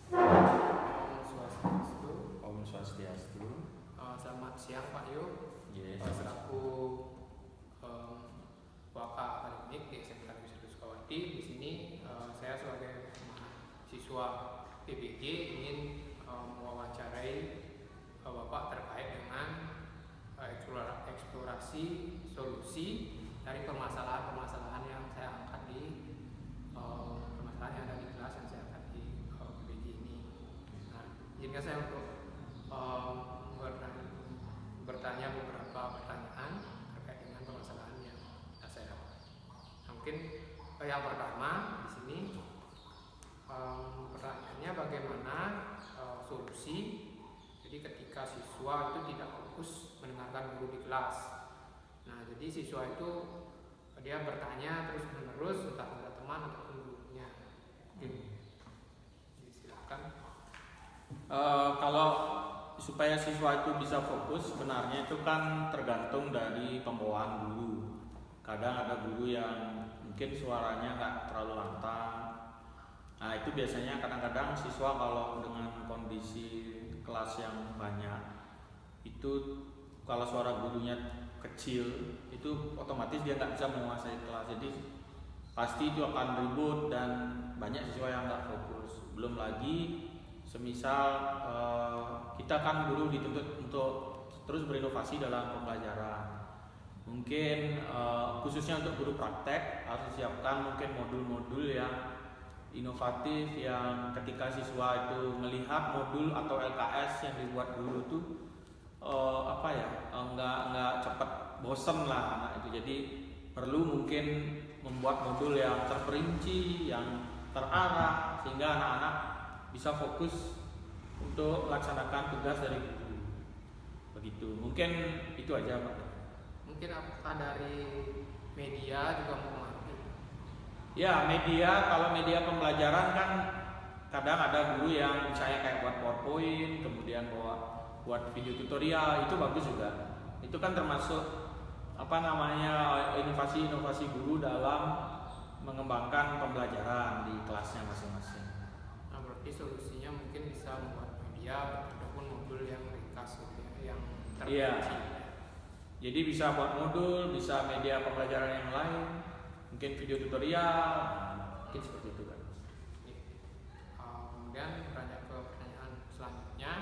Om Swastiastu. Om Swastiastu. Selamat siang Pak Yu. Yes. Selaku Waka Akademik di SMK Negeri 1 Sukawati. Di sini saya sebagai mahasiswa PBG ingin mewawancarai Bapak terkait dengan eksplorasi solusi dari permasalahan-permasalahan yang saya angkat di permasalahan yang ada di kelas yang saya angkat di PBG ini. Nah, izinkan saya untuk bertanya beberapa pertanyaan terkait dengan permasalahan yang saya dapat. Nah, mungkin yang pertama di sini pertanyaannya bagaimana solusi jadi ketika siswa itu tidak fokus mendengarkan guru di kelas. Nah, jadi siswa itu dia bertanya terus menerus entah pada teman ataupun gurunya. Silakan. Kalau supaya siswa itu bisa fokus, sebenarnya itu kan tergantung dari pembawaan guru. Kadang ada guru yang mungkin suaranya nggak terlalu lantang. Nah, itu biasanya kadang-kadang siswa kalau dengan kondisi kelas yang banyak, itu kalau suara gurunya kecil, itu otomatis dia nggak bisa menguasai kelas. Jadi pasti itu akan ribut dan banyak siswa yang nggak fokus. Belum lagi semisal kita kan guru dituntut untuk terus berinovasi dalam pembelajaran. Mungkin khususnya untuk guru praktek harus disiapkan mungkin modul-modul yang inovatif yang ketika siswa itu melihat modul atau LKS yang dibuat guru tuh nggak cepat bosen lah anak itu. Jadi perlu mungkin membuat modul yang terperinci, yang terarah sehingga anak-anak bisa fokus untuk melaksanakan tugas dari guru. Begitu. Mungkin itu aja Pak. Mungkin apakah dari media juga mempengaruhi? Ya, kalau media pembelajaran kan kadang ada guru yang misalnya kayak buat PowerPoint, kemudian buat video tutorial, itu bagus juga. Itu kan termasuk inovasi-inovasi guru dalam mengembangkan pembelajaran di kelasnya masing-masing. Nah, berarti solusinya mungkin bisa membuat media ataupun modul yang ringkas gitu ya, yang terperinci. Iya. Jadi bisa buat modul, bisa media pembelajaran yang lain, mungkin video tutorial, mungkin seperti itu kan. Kemudian bertanya ke pertanyaan selanjutnya,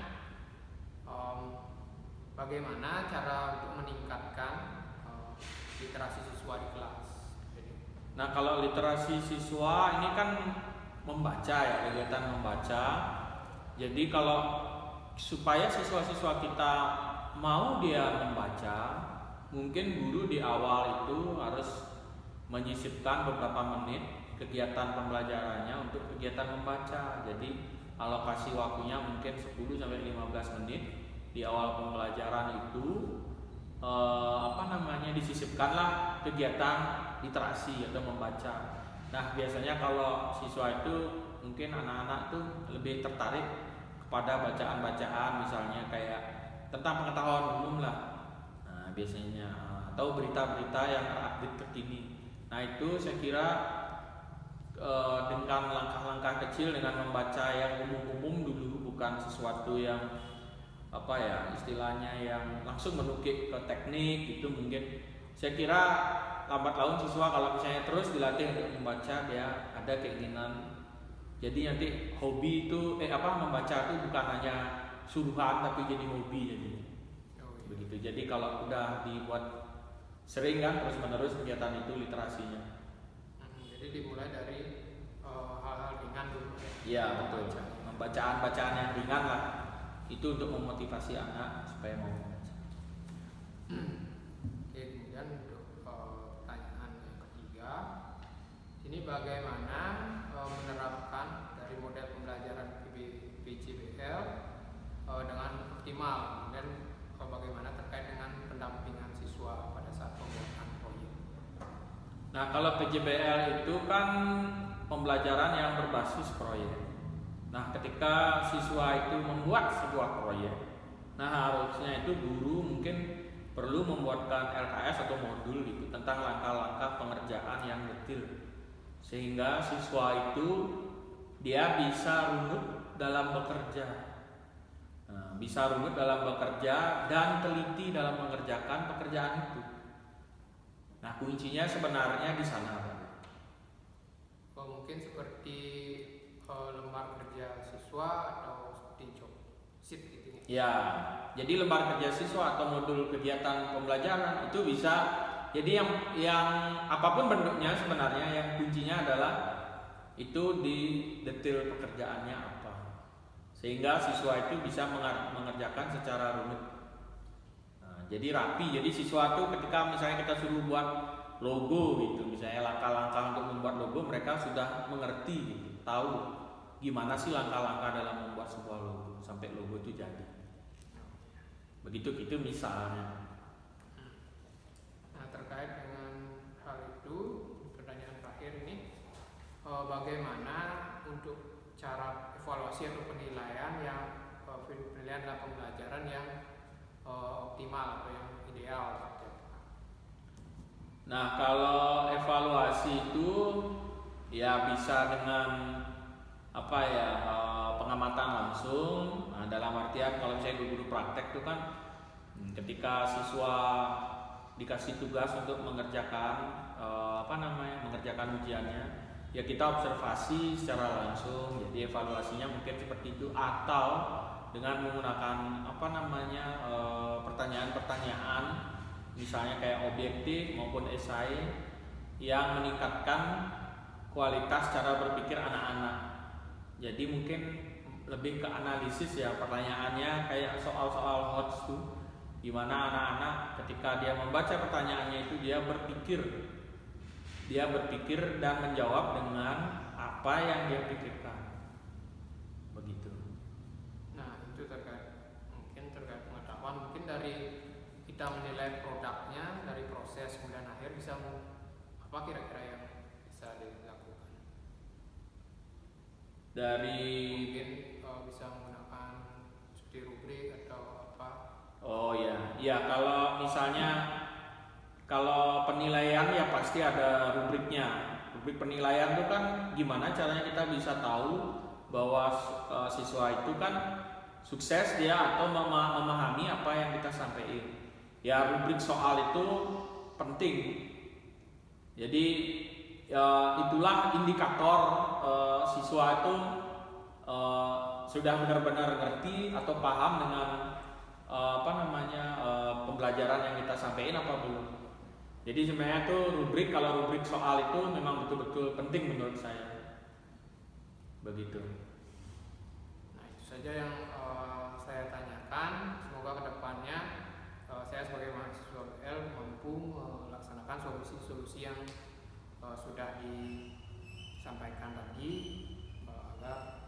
bagaimana cara untuk meningkatkan literasi siswa di kelas? Nah, kalau literasi siswa ini kan membaca ya, kegiatan membaca. Jadi kalau supaya siswa-siswa kita mau dia membaca, mungkin guru di awal itu harus menyisipkan beberapa menit kegiatan pembelajarannya untuk kegiatan membaca. Jadi alokasi waktunya mungkin 10 sampai 15 menit di awal pembelajaran itu disisipkanlah kegiatan literasi atau membaca. Nah, biasanya kalau siswa itu mungkin anak-anak tuh lebih tertarik kepada bacaan-bacaan misalnya kayak tentang pengetahuan umum lah. Nah, biasanya atau berita-berita yang terupdate terkini. Nah, itu saya kira dengan langkah-langkah kecil dengan membaca yang umum-umum dulu, bukan sesuatu yang istilahnya yang langsung menukik ke teknik itu, mungkin saya kira lambat laun siswa kalau misalnya terus dilatih untuk membaca, dia ada keinginan. Jadi nanti hobi itu membaca itu bukan hanya suruhan tapi jadi hobi jadi. Begitu. Jadi kalau udah dibuat sering kan terus menerus kegiatan itu literasinya. Jadi dimulai dari hal-hal ringan dulu. Iya, betul. Bacaan-bacaan yang ringan lah. Itu untuk memotivasi anak supaya mau membaca. Oke, kemudian untuk pertanyaan yang ketiga, ini bagaimana menerapkan dari model pembelajaran PJBL dengan optimal, dan bagaimana terkait dengan pendampingan siswa pada saat pembuatan proyek. Nah, kalau PJBL itu kan pembelajaran yang berbasis proyek. Nah, ketika siswa itu membuat sebuah proyek, nah harusnya itu guru mungkin perlu membuatkan LKS atau modul gitu tentang langkah-langkah pengerjaan yang detail, sehingga siswa itu dia bisa runut dalam bekerja. Bisa rumit dalam bekerja dan teliti dalam mengerjakan pekerjaan itu. Nah, kuncinya sebenarnya di sana, Pak. Mungkin seperti lembar kerja siswa atau seperti job sheet gitu ya. Ya, jadi lembar kerja siswa atau modul kegiatan pembelajaran itu bisa jadi yang apapun bentuknya sebenarnya yang kuncinya adalah itu di detail pekerjaannya apa. Sehingga siswa itu bisa mengerjakan secara rumit. Nah, jadi rapi. Jadi siswa itu ketika misalnya kita suruh buat logo gitu, misalnya langkah-langkah untuk membuat logo, mereka sudah mengerti gitu, tahu gimana sih langkah-langkah dalam membuat sebuah logo sampai logo itu jadi. Begitu gitu misalnya. Nah, terkait dengan hal itu, pertanyaan terakhir ini, bagaimana untuk cara evaluasi atau penilaian dalam pembelajaran yang optimal atau yang ideal? Nah, kalau evaluasi itu ya bisa dengan pengamatan langsung. Nah, dalam artian kalau misalnya guru praktek itu kan ketika siswa dikasih tugas untuk mengerjakan mengerjakan ujiannya, ya kita observasi secara langsung. Jadi evaluasinya mungkin seperti itu, atau dengan menggunakan pertanyaan-pertanyaan misalnya kayak objektif maupun esai yang meningkatkan kualitas cara berpikir anak-anak. Jadi mungkin lebih ke analisis ya, pertanyaannya kayak soal-soal HOTS tuh, di mana anak-anak ketika dia membaca pertanyaannya itu dia berpikir dan menjawab dengan apa yang dia pikirkan. Begitu. Nah, itu terkait pengetahuan, mungkin dari kita menilai produknya dari proses kemudian akhir bisa apa kira-kira yang bisa dilakukan? Dari mungkin bisa menggunakan seperti rubrik atau apa? Oh ya kalau misalnya kalau penilaian ya pasti ada rubriknya. Rubrik penilaian itu kan gimana caranya kita bisa tahu bahwa siswa itu kan sukses dia atau memahami apa yang kita sampaikan. Ya rubrik soal itu penting. Jadi itulah indikator siswa itu sudah benar-benar ngerti atau paham dengan pembelajaran yang kita sampaikan apa belum. Jadi sebenarnya tuh kalau rubrik soal itu memang betul-betul penting menurut saya. Begitu. Nah, itu saja yang saya tanyakan. Semoga kedepannya saya sebagai mahasiswa BL mampu melaksanakan solusi-solusi yang sudah disampaikan tadi agar